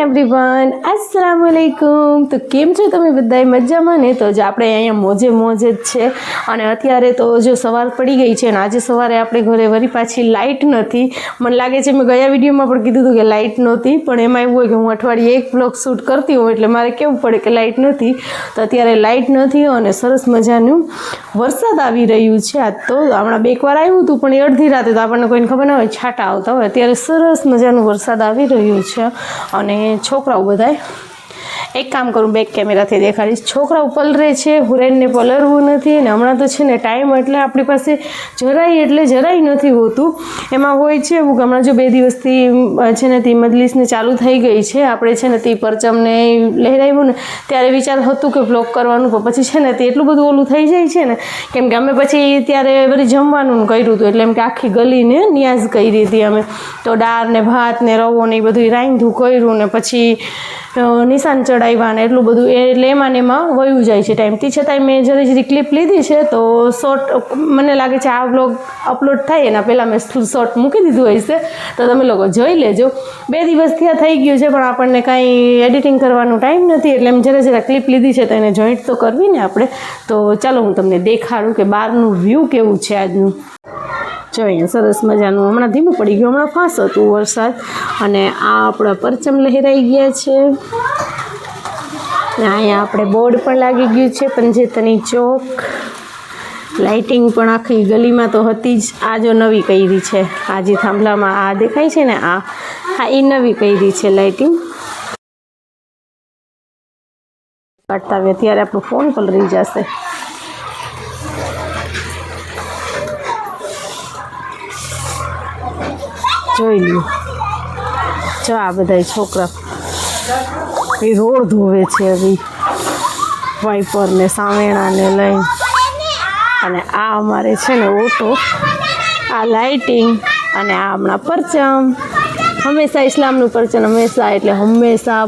Everyone, अस्सलाम वालेकुम। તો કેમ છો તમે બધાય? મજામાં ને? તો જ આપણે અહીંયા મોજે જ છે અને અત્યારે તો જો સવાર પડી ગઈ છે અને આજે સવારે આપણે ઘરે વળી પાછી લાઇટ નથી। મને લાગે છે મેં ગયા વિડીયોમાં પણ કીધું હતું કે લાઇટ નહોતી, પણ એમાં એવું હોય કે હું અઠવાડિયે એક બ્લોગ શૂટ કરતી હોઉં એટલે મારે કેવું પડે કે લાઇટ નથી। તો અત્યારે લાઇટ નથી અને સરસ મજાનું વરસાદ આવી રહ્યું છે। આજ તો હમણાં બે વાર આવ્યું હતું પણ એ અડધી રાતે, તો આપણને કોઈને ખબર ના હોય, છાંટા આવતા હોય। અત્યારે સરસ મજાનું વરસાદ આવી રહ્યું છે અને છોકરાઓ બધાય, એક કામ કરું બેક કેમેરાથી દેખાડીશ, છોકરાઓ પલરે છે, હુરેનને પલરવું નથી અને હમણાં તો છે ને ટાઈમ એટલે આપણી પાસે જરાય નથી હોતું। એમાં હોય છે એવું કે હમણાં જો 2 દિવસથી છે ને તે મજલિસને ચાલુ થઈ ગઈ છે, આપણે છે ને તે પરચમને લહેરાવ્યું ને ત્યારે વિચાર હતું કે બ્લોગ કરવાનું, પણ પછી છે ને તે એટલું બધું ઓલું થઈ જાય છે ને, કેમ કે અમે પછી ત્યારે બધી જમવાનું કર્યું હતું, એટલે એમ કે આખી ગલીને નિયાઝ કરી હતી અમે, તો દાળ ને ભાત ને રવો ને એ બધું રાંધ્યું કર્યું ને પછી નિશાન ચડાવ્યા ને એટલું બધું, એટલે એમાં વયું જાય છે ટાઈમ। તે છતાંય મેં જરી ક્લિપ લીધી છે, તો શોર્ટ મને લાગે છે આ બ્લોગ અપલોડ થાય એના પહેલાં મેં શોર્ટ મૂકી દીધું હશે, તો તમે લોકો જોઈ લેજો। 2 દિવસ ત્યાં થઈ ગયું છે પણ આપણને કાંઈ એડિટિંગ કરવાનો ટાઈમ નથી, એટલે એમ જરા ક્લિપ લીધી છે તો એને જોઈન્ટ તો કરવી ને આપણે। તો ચાલો હું તમને દેખાડું કે બહારનું વ્યૂ કેવું છે આજનું। જો અહીંયા સરસ મજાનું હમણાં ધીમું પડી ગયું, હમણાં ફાસ હતું વરસાદ અને આ આપણા પરચમ લહેરાઈ ગયા છે અને અહીંયા આપણે બોર્ડ પણ લાગી ગયું છે, પંજેતની ચોક। લાઇટિંગ પણ આખી ગલીમાં તો હતી જ, આ જો નવી કરી છે, આ જે થાંભલામાં આ દેખાય છે ને આ, હા એ નવી કરી છે લાઇટિંગ। કાઢતા આવે ત્યારે આપણો ફોન પલળી જશે। જોઈ લ્યો, જો આ બધા છોકરા એ રોડ ધોવે છે હવે વાઇપર ને સાવેણા ને લઈને, અને આ અમારે છે ને ઓટો, આ લાઇટિંગ અને આ હમણાં પરચમ। હંમેશા ઇસ્લામનું પરચમ હંમેશા એટલે હંમેશા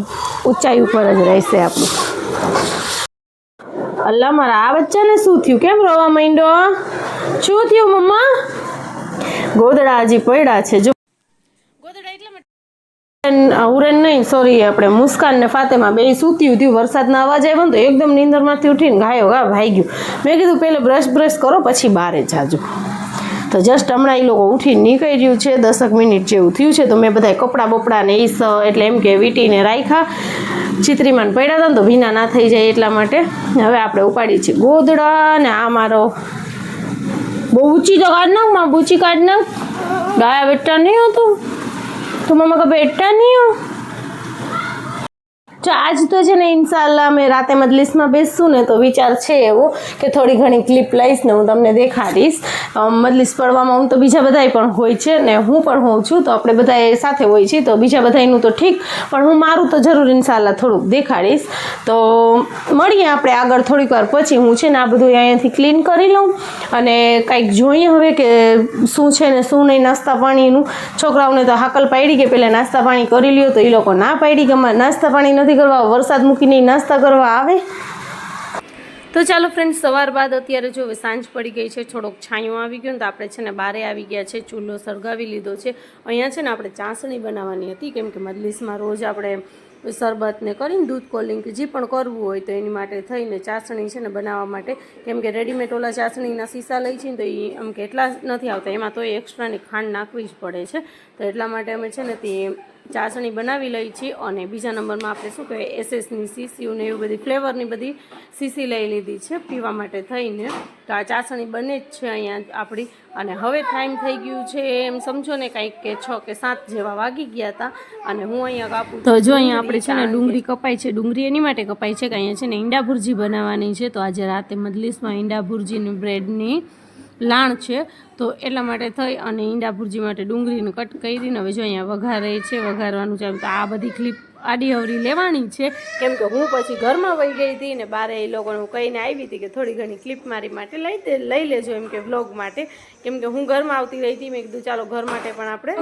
ઊંચાઈ ઉપર જ રહેશે આપણું। અલ્લાહ, મારા આ બચ્ચાને શું થયું? કેમ રોવા માંડ્યો? શું થયું મમ્મા? ગોદડા હજી પડ્યા છે જો, ઉરેન નહીં, સોરી, આપણે મુસ્કાન ને ફાતેમા બે સૂતી હતી, વરસાદના અવાજ આવ્યો ને તો એકદમ નીંદરમાંથી ઉઠીને ગાયો ભાઈ ગયું। મેં કીધું પહેલે બ્રશ કરો પછી બહાર જાજો, તો જસ્ટ હમણાં એ લોકો ઉઠીને નીકળ્યું છે, 10 મિનિટ જેવું થયું છે। તો મેં બધા કપડાં બપડા ને એટલે એમ કે વીટીને રાખ્યા, ચિત્રીમાં પડ્યા હતા ને તો ભીના ના થઈ જાય એટલા માટે। હવે આપણે ઉપાડી છીએ ગોદડા ને આ મારો બહુ ઊંચી તો કાઢ નાખ, માં ઊંચી કાઢ નાખ, ગાયા બેટા નહીં હતું તો મમ્મા કા બેટા નહીં હો। જો આજ તો છે ને ઇન્શાલ્લાહ અમે રાતે મજલિસમાં બેસશું ને તો વિચાર છે એવો કે થોડી ઘણી ક્લિપ લઈશ ને હું તમને દેખાડીશ। મજલિસ પડવામાં તો બીજા બધાય પણ હોય છે ને હું પણ હોઉં છું, તો આપણે બધા સાથે હોય છીએ, તો બીજા બધાનું તો ઠીક, પણ હું મારું તો જરૂર ઇન્શાલ્લાહ થોડુંક દેખાડીશ। તો મળીએ આપણે આગળ થોડીક વાર પછી। હું છે ને આ બધું અહીંયાથી ક્લીન કરી લઉં અને કંઈક જોઈએ હવે કે શું છે ને શું નહીં। નાસ્તા પાણીનું છોકરાઓને તો હાકલ પાડી કે પહેલાં નાસ્તા પાણી કરી લ્યો, તો એ લોકો ના પાડી કે અમારે નાસ્તા પાણી નથી કરવા, વરસાદ મૂકીને નાસ્તા કરવા આવે। તો ચાલો ફ્રેન્ડ્સ, સવાર બાદ અત્યારે જો સાંજ પડી ગઈ છે, થોડોક છાંયો આવી ગયો ને તો આપણે છે ને બારે આવી ગયા છે, ચૂલો સળગાવી લીધો છે। અહીંયા છે ને આપણે ચાસણી બનાવવાની હતી, કેમ કે મજલિસમાં રોજ આપણે શરબત ને કરીને દૂધ કોલિંગ જે પણ કરવું હોય તો એની માટે થઈને ચાસણી છે ને બનાવવા માટે, કેમ કે રેડીમેડ ઓલા ચાસણીના સીસા લઈ છે ને તો એ આમ કે એટલા નથી આવતા, એમાં તો એક્સ્ટ્રાની ખાંડ નાખવી જ પડે છે, તો એટલા માટે અમે છે ને તે ચાસણી બનાવી લઈ છીએ। અને બીજા નંબરમાં આપણે શું કહેવાય એસએસની સીસીઓ ને એવી બધી ફ્લેવરની બધી સીસી લઈ લીધી છે પીવા માટે થઈને। તો આ ચાસણી બને જ છે અહીંયા આપણી, અને હવે ટાઈમ થઈ ગયું છે એમ સમજો ને કાંઈક કે 6 કે 7 જેવા વાગી ગયા હતા અને હું અહીંયા કાપું। તો જો અહીંયા આપણે છે ને ડુંગળી કપાઈ છે, ડુંગળી એની માટે કપાઈ છે કે અહીંયા છે ને ઈંડા ભુરજી બનાવવાની છે, તો આજે રાતે મજલિસમાં ઈંડા ભુરજીની બ્રેડની લાણ છે, તો એટલા માટે થઈ અને ઈંડા ભુરજી માટે ડુંગળીને કટ કરીને હવે જો અહીંયા વઘારે છે, વઘારવાનું છે। તો આ બધી ક્લિપ આડી અવરી લેવાની છે, કેમ કે હું પછી ઘરમાં વહી ગઈ હતી ને બારે એ લોકોને કહીને આવી હતી કે થોડી ઘણી ક્લિપ મારી માટે લઈ લેજો એમ કે વ્લોગ માટે, કેમ કે હું ઘરમાં આવતી રહી હતી, મેં કીધું ચાલો ઘર માટે પણ આપણે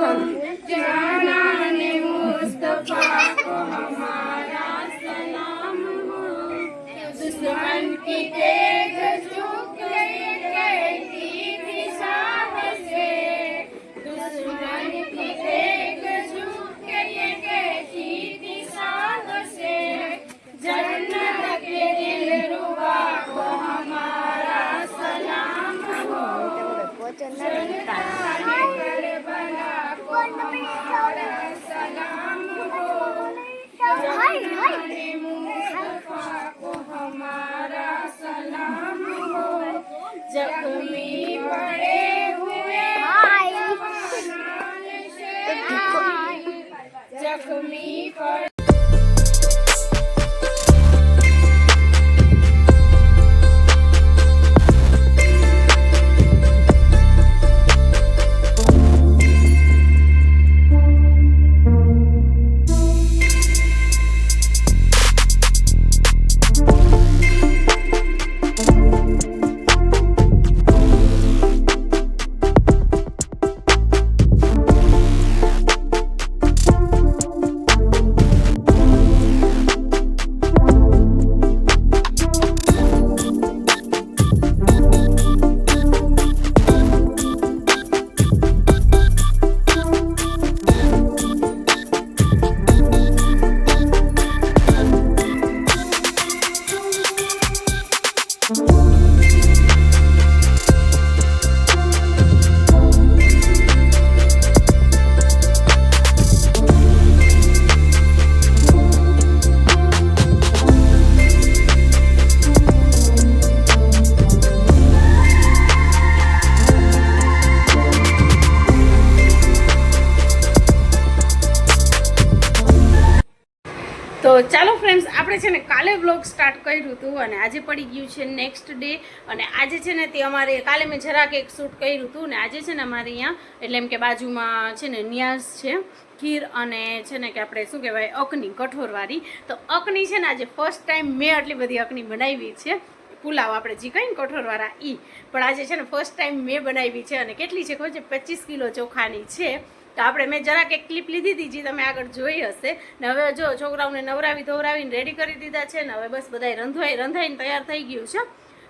તો ચાલો ફ્રેન્ડ્સ, આપણે છે ને કાલે વ્લોગ સ્ટાર્ટ કર્યું હતું અને આજે પડી ગયું છે નેક્સ્ટ ડે. અને આજે છે ને તે અમારે કાલે મેં જરાક એક શૂટ કર્યું હતું ને આજે છે ને અમારે અહીંયા એટલે એમ કે બાજુમાં છે ને ન્યાઝ છે ખીર અને છે ને કે આપણે શું કહેવાય અકની કઠોરવાળી. તો અકની છે ને આજે ફર્સ્ટ ટાઈમ મેં આટલી બધી અકની બનાવી છે. પુલાવ આપણે જે કહીએ ને કઠોરવાળા પણ આજે છે ને ફર્સ્ટ ટાઈમ મેં બનાવી છે. અને કેટલી છે ખબર છે? 25 કિલો ચોખાની છે. તો આપણે મેં જરાક એક ક્લિપ લીધી હતી જે તમે આગળ જોઈ હશે. ને હવે જો છોકરાઓને નવરાવી ધોવરાવીને રેડી કરી દીધા છે ને હવે બસ બધાય રંધાઈને તૈયાર થઈ ગયું છે.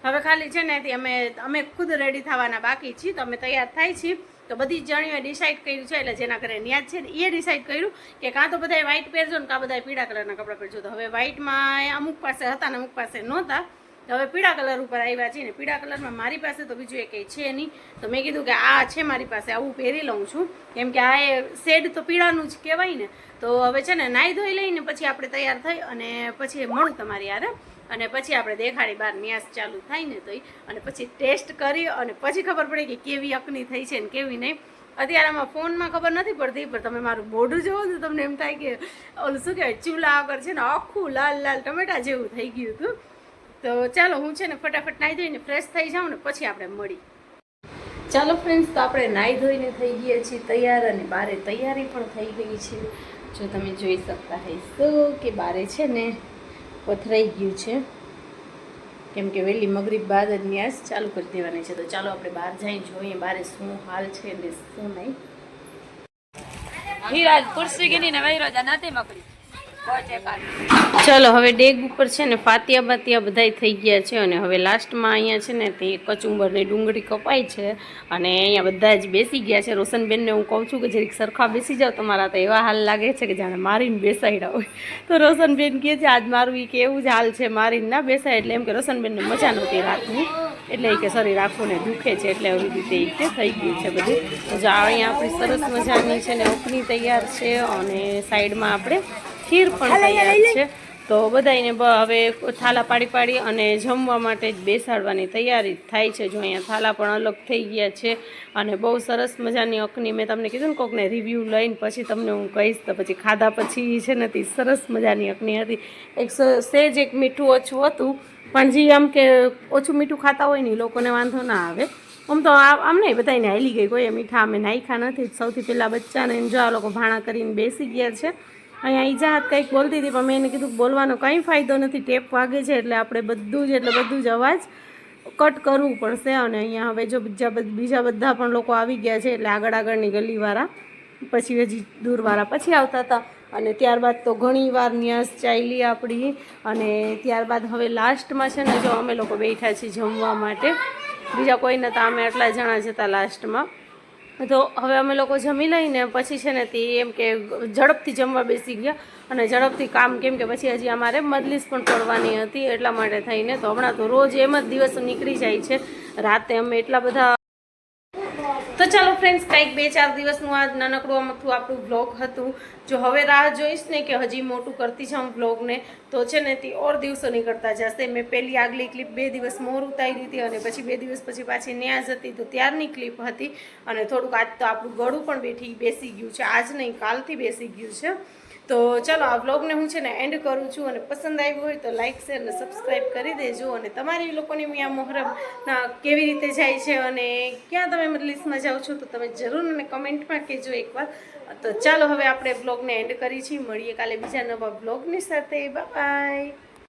હવે ખાલી છે ને અમે ખુદ રેડી થવાના બાકી છીએ. તો અમે તૈયાર થાય છીએ. તો બધી જ જણીઓએ ડિસાઇડ કર્યું છે એટલે જેના ઘરે ન્યાજ છે ને એ ડિસાઇડ કર્યું કે કાં તો બધાય વ્હાઈટ પહેરજો ને કાં બધાય પીળા કલરના કપડાં પહેરજો. તો હવે વ્હાઈટમાં અમુક પાસે હતા ને અમુક પાસે નહોતા. તો હવે પીળા કલર ઉપર આવ્યા છે ને પીળા કલરમાં મારી પાસે તો બીજું એ કંઈ છે નહીં. તો મેં કીધું કે આ છે મારી પાસે, આવું પહેરી લઉં છું. કેમ કે આ એ શેડ તો પીળાનું જ કહેવાય ને. તો હવે છે ને નાહી ધોઈ લઈને પછી આપણે તૈયાર થઈ અને પછી મળું તમારી યારે. અને પછી આપણે દેખાડી બહાર ન્યાસ ચાલુ થાય ને તો અને પછી ટેસ્ટ કરી અને પછી ખબર પડે કે કેવી અકની થઈ છે ને કેવી નહીં. અત્યારે આમાં ફોનમાં ખબર નથી પડતી પણ તમે મારું મોઢું જોવો તો તમને એમ થાય કે ઓલું શું કહેવાય ચૂલા આગળ છે ને આખું લાલ લાલ ટમેટા જેવું થઈ ગયું હતું. તો ચાલો હું છે ને ફટાફટ નાહી ધોઈને ફ્રેશ થઈ જાઉં ને પછી આપણે મળી. ચાલો ફ્રેન્ડ્સ, તો આપણે નાહી ધોઈને થઈ ગયા છીએ તૈયાર અને બારે તૈયારી પણ થઈ ગઈ છે. જો તમે જોઈ શકતા હશો કે બારે છે ને પથરાઈ ગયું છે કેમ કે વહેલી મગરીબ બાદ જ ન્યાસ ચાલુ કરી દેવાની છે. તો ચાલો આપણે બહાર જઈને જોઈએ બારે શું હાલ છે ને શું નહીં. હીરાજ કુર્સી ગીની ને વૈરોજા નથી મકડી. ચલો હવે ડેગ ઉપર છે ને ફાતિયા બાતિયા બધાય થઈ ગયા છે અને હવે લાસ્ટમાં અહીંયા છે ને તે કચુંબરની ડુંગળી કપાય છે અને અહીંયા બધા જ બેસી ગયા છે. રોશનબેનને હું કહું છું કે જરીક સરખા બેસી જાઓ, તમારા તો એવા હાલ લાગે છે કે જાણે મારીને બેસાડ્યા હોય. તો રોશનબેન કહે છે આજ મારું એ કે એવું જ હાલ છે, મારીને ના બેસાય. એટલે એમ કે રોશનબેનને મજા નહોતી રાખવું એટલે એ કે શરીર આખું ને દુખે છે એટલે આવી રીતે એ કે થઈ ગયું છે બધું. તો અહીંયા આપણી સરસ મજાની છે ને ઓખની તૈયાર છે અને સાઈડમાં આપણે ખીર પણ તૈયાર છે. તો બધાને હવે થાલા પાડી પાડી અને જમવા માટે જ બેસાડવાની તૈયારી થાય છે. જો અહીંયા થાલા પણ અલગ થઈ ગયા છે અને બહુ સરસ મજાની અકની મેં તમને કીધું ને કોકને રિવ્યૂ લઈને પછી તમને હું કહીશ. તો પછી ખાધા પછી છે ને તે સરસ મજાની અકની હતી. એક સેજ એક મીઠું ઓછું હતું પણ જે આમ કે ઓછું મીઠું ખાતા હોય ને લોકોને વાંધો ના આવે. આમ તો આમ નહીં બધાને હાલી ગઈ, કોઈ મીઠા અમે નાખ્યા નથી. સૌથી પહેલાં બચ્ચાને એમ જો આ લોકો ભાણા કરીને બેસી ગયા છે. અહીંયા ઈજાહત કંઈક બોલતી હતી પણ મેં એને કીધું બોલવાનો કંઈ ફાયદો નથી, ટેપ વાગે છે એટલે આપણે બધું જ અવાજ કટ કરવું પડશે. અને અહીંયા હવે જો બીજા બધા પણ લોકો આવી ગયા છે એટલે આગળની ગલીવાળા પછી હજી દૂરવાળા પછી આવતા હતા. અને ત્યારબાદ તો ઘણી વાર ન્યાસ ચાલી આપણી અને ત્યારબાદ હવે લાસ્ટમાં છે ને જો અમે લોકો બેઠા છીએ જમવા માટે. બીજા કોઈ નહોતા, અમે આટલા જણા જ હતા લાસ્ટમાં. તો હવે અમે લોકો જમી લઈને પછી છે ને તે એમ કે ઝડપથી જમવા બેસી ગયા અને ઝડપથી કામ કેમ કે પછી હજી અમારે મજલિસ પણ પડવાની હતી એટલા માટે થઈને. તો હમણાં તો રોજ એમ જ દિવસ નીકળી જાય છે. રાતે અમે એટલા બધા. તો ચાલો ફ્રેન્ડ્સ, કંઈક 2-4 દિવસનું આ નાનકડું આમથું આપણું બ્લોગ હતું. જો હવે રાહ જોઈશ ને કે હજી મોટું કરતી જાઉં બ્લોગને તો છે ને તે ઓર દિવસો નીકળતા જશે. મેં પહેલી આગલી ક્લિપ 2 દિવસ મોર ઉતારી હતી અને પછી 2 દિવસ પછી પાછી ન્યાઝ હતી તો ત્યારની ક્લિપ હતી. અને થોડુંક આજ તો આપણું ગળું પણ બેસી ગયું છે, આજ નહીં કાલથી બેસી ગયું છે. તો ચાલો આ વ્લોગને હું છે ને એન્ડ કરું છું, અને પસંદ આવ્યું હોય તો લાઇક શેર અને સબસ્ક્રાઈબ કરી દેજો. અને તમારી લોકોની મિયા મોહરમના કેવી રીતે જાય છે અને ક્યાં તમે મજલિસમાં જાઓ છો તો તમે જરૂર મને કમેન્ટમાં કહેજો એકવાર. તો ચાલો હવે આપણે બ્લોગને એન્ડ કરી છીએ, મળીએ કાલે બીજા નવા બ્લોગની સાથે. Bye bye.